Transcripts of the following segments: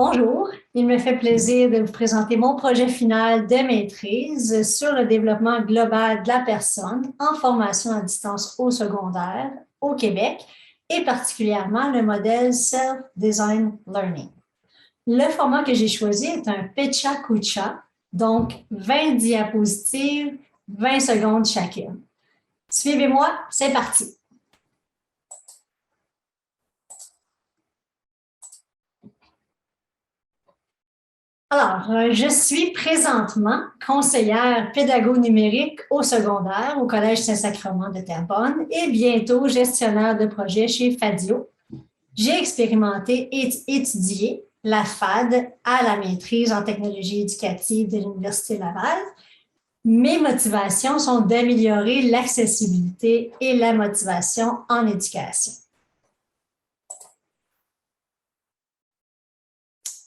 Bonjour, il me fait plaisir de vous présenter mon projet final de maîtrise sur le développement global de la personne en formation à distance au secondaire au Québec et particulièrement le modèle Self-Design Learning. Le format que j'ai choisi est un Pecha Kucha, donc 20 diapositives, 20 secondes chacune. Suivez-moi, c'est parti! Alors, je suis présentement conseillère pédago-numérique au secondaire au Collège Saint-Sacrement de Terrebonne et bientôt gestionnaire de projet chez Fadio. J'ai expérimenté et étudié la FAD à la maîtrise en technologie éducative de l'Université Laval. Mes motivations sont d'améliorer l'accessibilité et la motivation en éducation.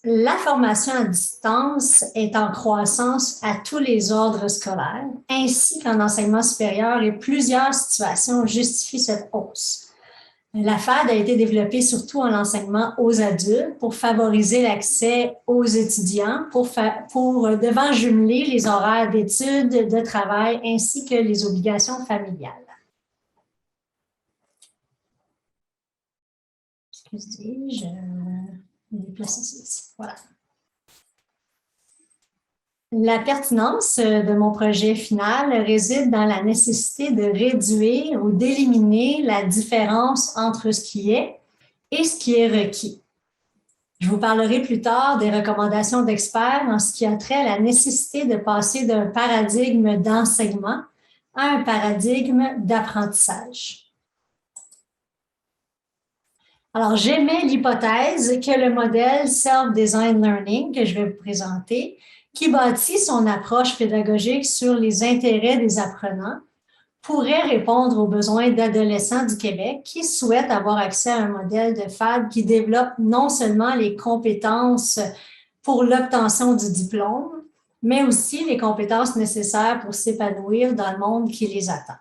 La formation à distance est en croissance à tous les ordres scolaires, ainsi qu'en enseignement supérieur, et plusieurs situations justifient cette hausse. La FAD a été développée surtout en enseignement aux adultes pour favoriser l'accès aux étudiants, pour devant jumeler les horaires d'études, de travail, ainsi que les obligations familiales. Excusez, je vais déplacer ceci. Voilà. La pertinence de mon projet final réside dans la nécessité de réduire ou d'éliminer la différence entre ce qui est et ce qui est requis. Je vous parlerai plus tard des recommandations d'experts en ce qui a trait à la nécessité de passer d'un paradigme d'enseignement à un paradigme d'apprentissage. Alors, j'émets l'hypothèse que le modèle Self-Design Learning que je vais vous présenter, qui bâtit son approche pédagogique sur les intérêts des apprenants, pourrait répondre aux besoins d'adolescents du Québec qui souhaitent avoir accès à un modèle de FAD qui développe non seulement les compétences pour l'obtention du diplôme, mais aussi les compétences nécessaires pour s'épanouir dans le monde qui les attend.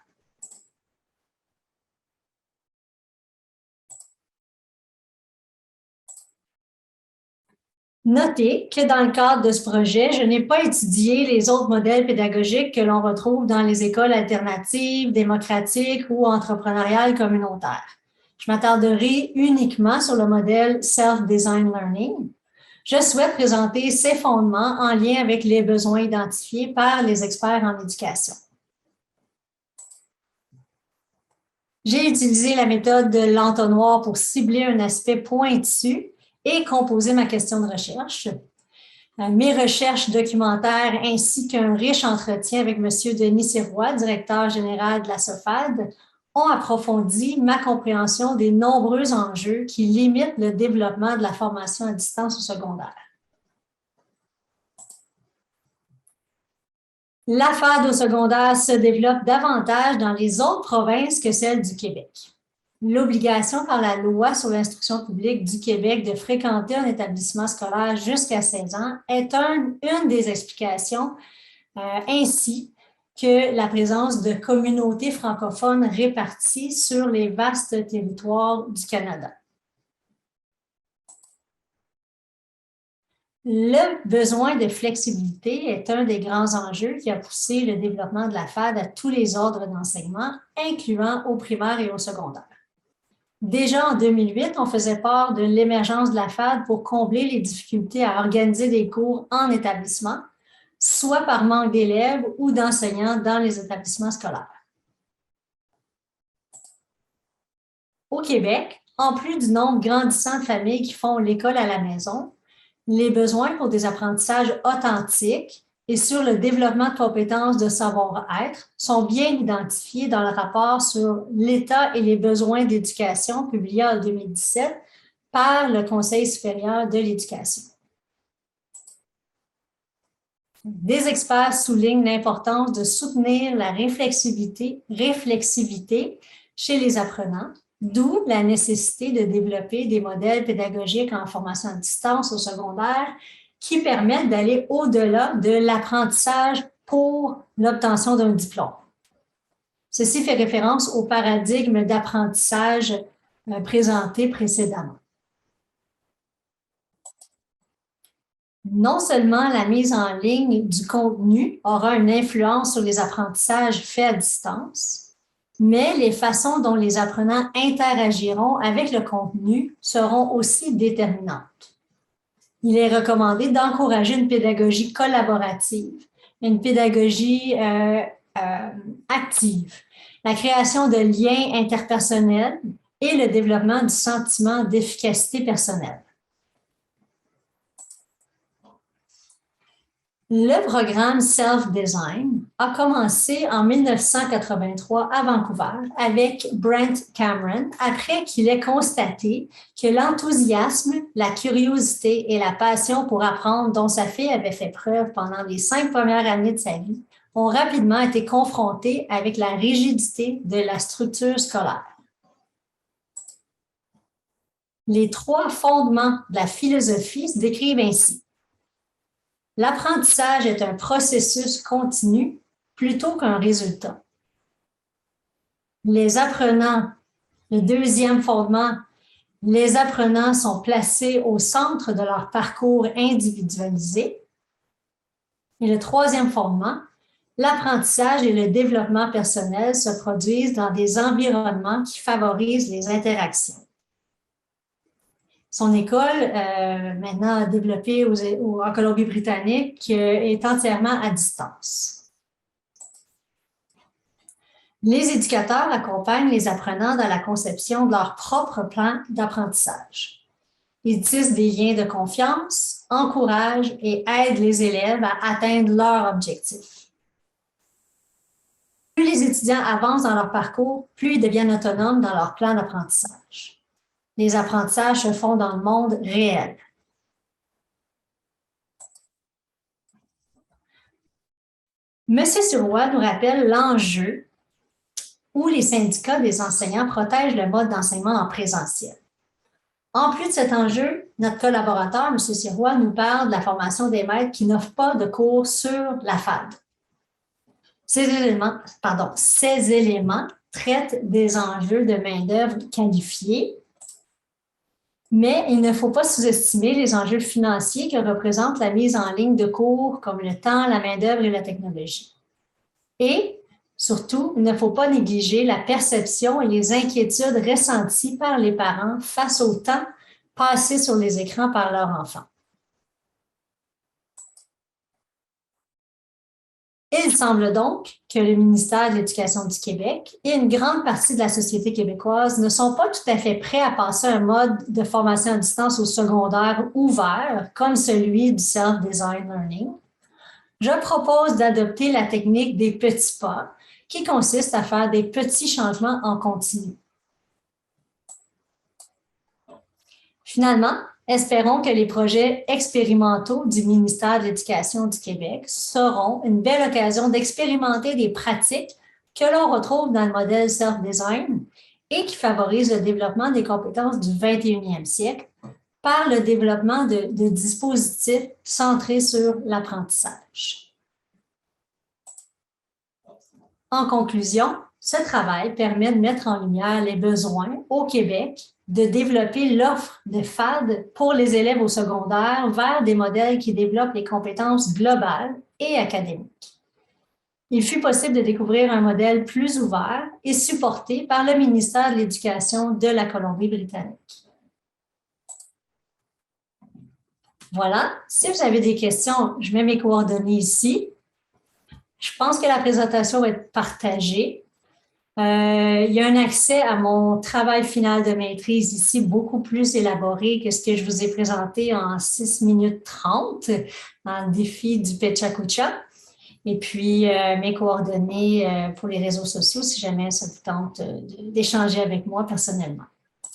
Notez que dans le cadre de ce projet, je n'ai pas étudié les autres modèles pédagogiques que l'on retrouve dans les écoles alternatives, démocratiques ou entrepreneuriales communautaires. Je m'attarderai uniquement sur le modèle Self-Design Learning. Je souhaite présenter ses fondements en lien avec les besoins identifiés par les experts en éducation. J'ai utilisé la méthode de l'entonnoir pour cibler un aspect pointu et composer ma question de recherche. Mes recherches documentaires ainsi qu'un riche entretien avec M. Denis Sirois, directeur général de la SOFAD, ont approfondi ma compréhension des nombreux enjeux qui limitent le développement de la formation à distance au secondaire. La FAD au secondaire se développe davantage dans les autres provinces que celle du Québec. L'obligation par la loi sur l'instruction publique du Québec de fréquenter un établissement scolaire jusqu'à 16 ans est une des explications, ainsi que la présence de communautés francophones réparties sur les vastes territoires du Canada. Le besoin de flexibilité est un des grands enjeux qui a poussé le développement de la FAD à tous les ordres d'enseignement, incluant au primaire et au secondaire. Déjà en 2008, on faisait part de l'émergence de la FAD pour combler les difficultés à organiser des cours en établissement, soit par manque d'élèves ou d'enseignants dans les établissements scolaires. Au Québec, en plus du nombre grandissant de familles qui font l'école à la maison, les besoins pour des apprentissages authentiques et sur le développement de compétences de savoir-être sont bien identifiés dans le rapport sur l'état et les besoins d'éducation publié en 2017 par le Conseil supérieur de l'éducation. Des experts soulignent l'importance de soutenir la réflexivité chez les apprenants, d'où la nécessité de développer des modèles pédagogiques en formation à distance au secondaire qui permettent d'aller au-delà de l'apprentissage pour l'obtention d'un diplôme. Ceci fait référence au paradigme d'apprentissage présenté précédemment. Non seulement la mise en ligne du contenu aura une influence sur les apprentissages faits à distance, mais les façons dont les apprenants interagiront avec le contenu seront aussi déterminantes. Il est recommandé d'encourager une pédagogie collaborative, une pédagogie active, la création de liens interpersonnels et le développement du sentiment d'efficacité personnelle. Le programme Self-Design a commencé en 1983 à Vancouver avec Brent Cameron après qu'il ait constaté que l'enthousiasme, la curiosité et la passion pour apprendre dont sa fille avait fait preuve pendant les 5 premières années de sa vie ont rapidement été confrontés avec la rigidité de la structure scolaire. Les 3 fondements de la philosophie se décrivent ainsi. L'apprentissage est un processus continu plutôt qu'un résultat. Les apprenants, le deuxième fondement, les apprenants sont placés au centre de leur parcours individualisé. Et le troisième fondement, l'apprentissage et le développement personnel se produisent dans des environnements qui favorisent les interactions. Son école, maintenant développée en Colombie-Britannique, est entièrement à distance. Les éducateurs accompagnent les apprenants dans la conception de leur propre plan d'apprentissage. Ils tissent des liens de confiance, encouragent et aident les élèves à atteindre leurs objectifs. Plus les étudiants avancent dans leur parcours, plus ils deviennent autonomes dans leur plan d'apprentissage. Les apprentissages se font dans le monde réel. M. Sirois nous rappelle l'enjeu où les syndicats des enseignants protègent le mode d'enseignement en présentiel. En plus de cet enjeu, notre collaborateur, M. Sirois, nous parle de la formation des maîtres qui n'offrent pas de cours sur la FAD. Ces éléments traitent des enjeux de main-d'œuvre qualifiée, mais il ne faut pas sous-estimer les enjeux financiers que représente la mise en ligne de cours comme le temps, la main-d'œuvre et la technologie. Et, surtout, il ne faut pas négliger la perception et les inquiétudes ressenties par les parents face au temps passé sur les écrans par leurs enfants. Il semble donc que le ministère de l'Éducation du Québec et une grande partie de la société québécoise ne sont pas tout à fait prêts à passer un mode de formation à distance au secondaire ouvert comme celui du Self-Design Learning. Je propose d'adopter la technique des petits pas qui consiste à faire des petits changements en continu. Finalement, espérons que les projets expérimentaux du ministère de l'Éducation du Québec seront une belle occasion d'expérimenter des pratiques que l'on retrouve dans le modèle Self-Design et qui favorisent le développement des compétences du 21e siècle par le développement de dispositifs centrés sur l'apprentissage. En conclusion, ce travail permet de mettre en lumière les besoins au Québec de développer l'offre de FAD pour les élèves au secondaire vers des modèles qui développent les compétences globales et académiques. Il fut possible de découvrir un modèle plus ouvert et supporté par le ministère de l'Éducation de la Colombie-Britannique. Voilà, si vous avez des questions, je mets mes coordonnées ici. Je pense que la présentation va être partagée. Il y a un accès à mon travail final de maîtrise ici beaucoup plus élaboré que ce que je vous ai présenté en 6 minutes 30 dans le défi du Pechakucha. Et puis, mes coordonnées pour les réseaux sociaux si jamais ça vous tente d'échanger avec moi personnellement.